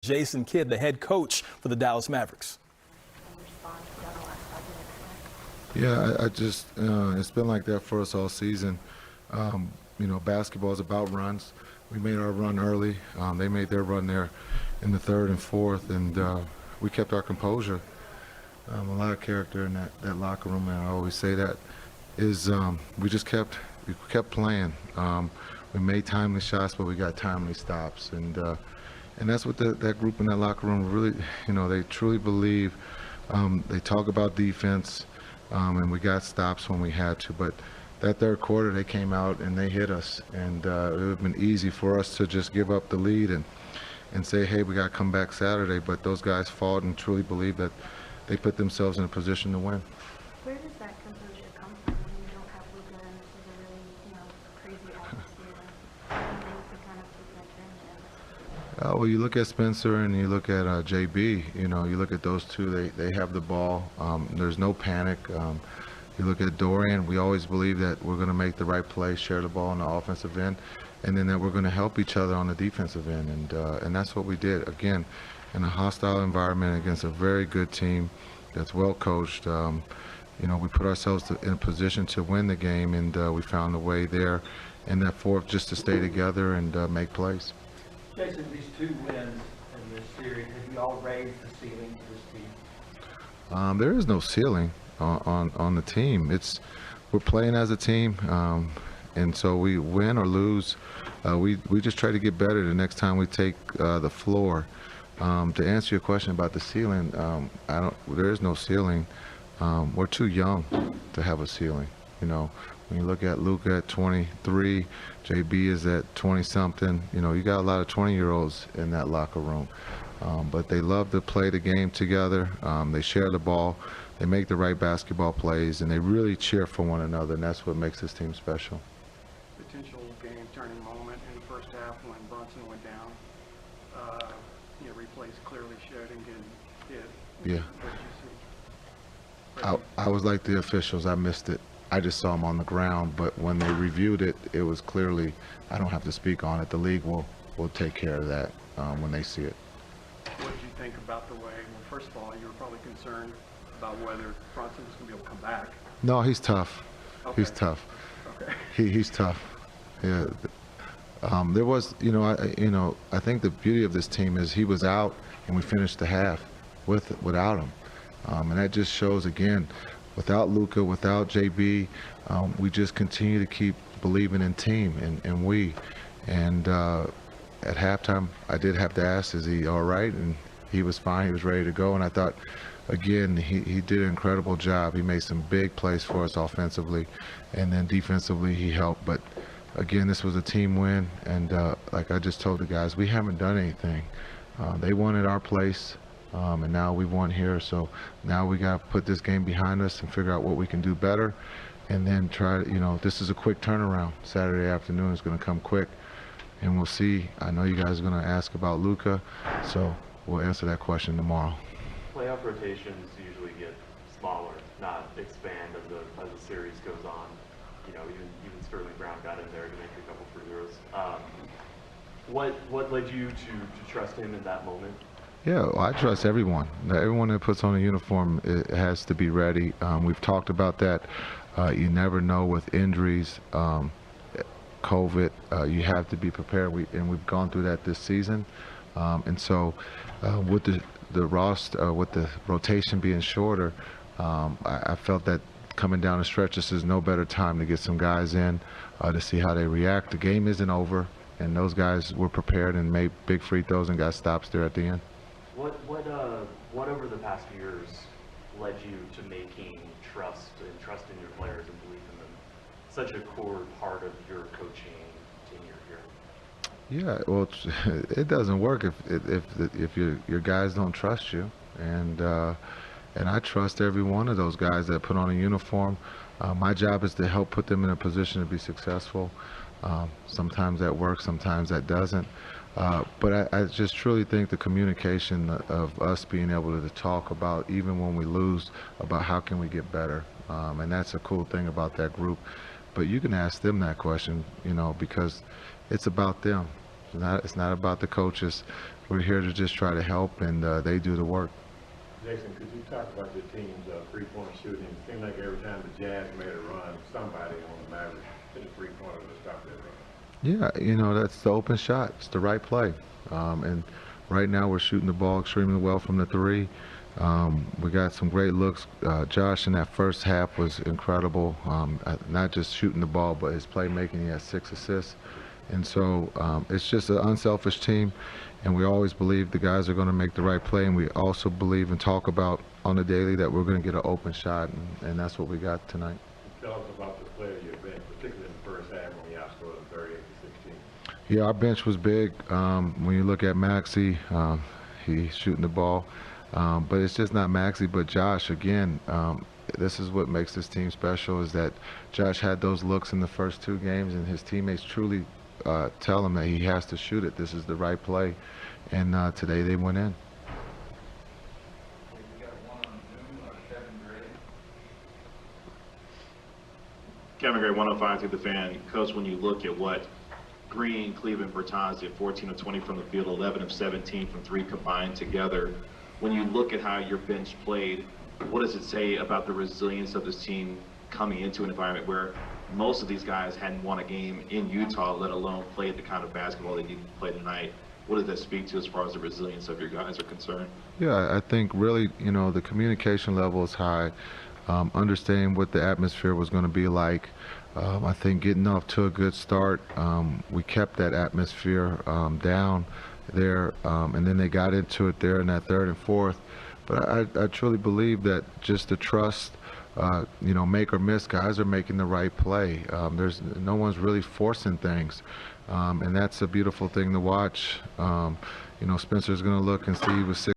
Jason Kidd, the head coach for the Dallas Mavericks. Yeah, I just, it's been like that for us all season. Basketball is about runs. We made our run early. They made their run there in the third and fourth, and we kept our composure. A lot of character in that locker room, and I always say that, is we kept playing. We made timely shots, but we got timely stops, and that's what that group in that locker room really, they truly believe. They talk about defense, and we got stops when we had to, but that third quarter they came out and they hit us, and it would have been easy for us to just give up the lead and say, hey, we got to come back Saturday, but those guys fought and truly believe that they put themselves in a position to win. Where does that composure come from when you don't have Luka and this is a really, crazy atmosphere? How do you kind of keep that trend in? Well, you look at Spencer and you look at JB, you look at those two, they have the ball. There's no panic. You look at Dorian, we always believe that we're going to make the right play, share the ball on the offensive end, and then that we're going to help each other on the defensive end. And that's what we did. Again, in a hostile environment against a very good team that's well coached, we put ourselves in a position to win the game, and we found a way there in that fourth just to stay together and make plays. Jason, these 2 wins in this series, have you all raised the ceiling for this team? There is no ceiling on the team. We're playing as a team, and so we win or lose. We just try to get better the next time we take the floor. To answer your question about the ceiling, there is no ceiling. We're too young to have a ceiling. When you look at Luka at 23, JB is at 20-something. You got a lot of 20-year-olds in that locker room. But they love to play the game together. They share the ball. They make the right basketball plays, and they really cheer for one another, and that's what makes this team special. Potential game-turning moment in the first half when Brunson went down. Replays clearly showed him getting hit. Yeah. What did you see? I was like the officials. I missed it. I just saw him on the ground, but when they reviewed it, it was clearly, I don't have to speak on it. The league will take care of that when they see it. What did you think about the way, well, first of all, you were probably concerned about whether Brunson was going to be able to come back. No, he's tough. Okay. He's tough. Okay. He's tough. Yeah. There was, I think the beauty of this team is he was out and we finished the half without him. And that just shows, again, without Luka, without JB, we just continue to keep believing in team and we. And at halftime, I did have to ask, is he all right? And he was fine. He was ready to go. And I thought, again, he did an incredible job. He made some big plays for us offensively, and then defensively he helped. But again, this was a team win, and like I just told the guys, we haven't done anything. They won at our place, and now we won here. So now we got to put this game behind us and figure out what we can do better, and then try to, this is a quick turnaround. Saturday afternoon is going to come quick, and we'll see. I know you guys are going to ask about Luka, so we'll answer that question tomorrow. Playoff rotations usually get smaller, not expand as the series goes on. Even Sterling Brown got in there to make a couple free throws. What led you to trust him in that moment? Yeah, well, I trust everyone. Everyone that puts on a uniform, it has to be ready. We've talked about that. You never know with injuries, COVID. You have to be prepared. We've gone through that this season. And so with the roster, with the rotation being shorter, I felt that coming down the stretch, this is no better time to get some guys in to see how they react. The game isn't over, and those guys were prepared and made big free throws and got stops there at the end. What over the past years led you to making trusting your players and belief in them such a core part of your coaching tenure here? Yeah, well, it doesn't work if your guys don't trust you, and I trust every one of those guys that put on a uniform. My job is to help put them in a position to be successful. Sometimes that works, sometimes that doesn't. But I just truly think the communication of us being able to talk about, even when we lose, about how can we get better. And that's a cool thing about that group. But you can ask them that question, because it's about them. It's not about the coaches. we're here to just try to help, and they do the work. Jason, could you talk about your team's three-point shooting? It seemed like every time the Jazz made a run, somebody on the Mavericks hit a three-pointer to stop that run. Yeah, you know, that's the open shot. It's the right play. And right now we're shooting the ball extremely well from the three. We got some great looks. Josh in that first half was incredible, not just shooting the ball, but his playmaking. He had 6 assists. And so it's just an unselfish team, and we always believe the guys are going to make the right play, and we also believe and talk about on the daily that we're going to get an open shot, and that's what we got tonight. Tell us about the play of your bench, particularly in the first half when you outscored them 38-16. Yeah, our bench was big. When you look at Maxey, he's shooting the ball. But it's just not Maxey, but Josh. Again, this is what makes this team special, is that Josh had those looks in the first 2 games, and his teammates truly tell him that he has to shoot it. This is the right play. And today they went in. Kevin Gray, 105 through the Fan. Coach, when you look at what Green, Cleveland, Bertans did, 14 of 20 from the field, 11 of 17 from 3 combined together. When you look at how your bench played, what does it say about the resilience of this team coming into an environment where most of these guys hadn't won a game in Utah, let alone played the kind of basketball they needed to play tonight? What does that speak to as far as the resilience of your guys are concerned? Yeah, I think really, you know, the communication level is high. Understanding what the atmosphere was going to be like. I think getting off to a good start, we kept that atmosphere down there, and then they got into it there in that third and fourth. But I truly believe that just the trust, you know, make or miss, guys are making the right play. There's no one's really forcing things, and that's a beautiful thing to watch. You know, Spencer's going to look and see with 6